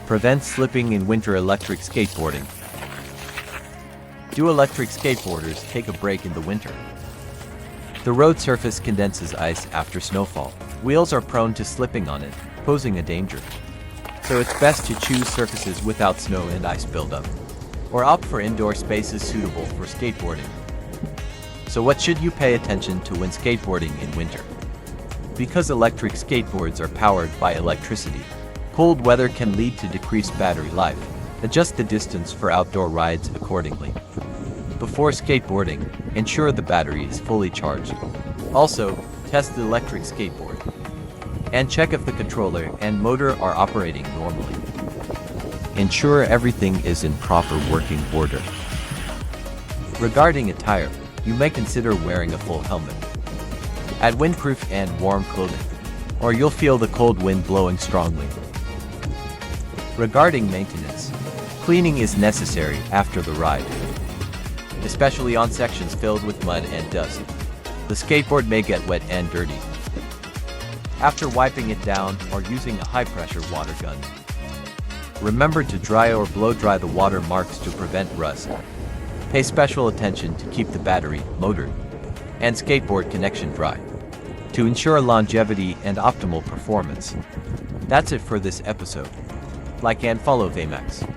Prevent slipping in winter electric skateboarding. Do electric skateboarders take a break in the winter? The road surface condenses ice after snowfall. Wheels are prone to slipping on it, posing a danger. So it's best to choose surfaces without snow and ice buildup, or opt for indoor spaces suitable for skateboarding. So what should you pay attention to when skateboarding in winter? Because electric skateboards are powered by electricity, cold weather can lead to decreased battery life. Adjust the distance for outdoor rides accordingly. Before skateboarding, ensure the battery is fully charged. Also, test the electric skateboard and check if the controller and motor are operating normally. Ensure everything is in proper working order. Regarding attire, you may consider wearing a full helmet. Add windproof and warm clothing, or you'll feel the cold wind blowing strongly. Regarding maintenance, cleaning is necessary after the ride, especially on sections filled with mud and dust. The skateboard may get wet and dirty. After wiping it down or using a high-pressure water gun, remember to dry or blow dry the water marks to prevent rust. Pay special attention to keep the battery, motor, and skateboard connection dry to ensure longevity and optimal performance. That's it for this episode. Like and follow Veymax.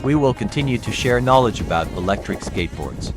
We will continue to share knowledge about electric skateboards.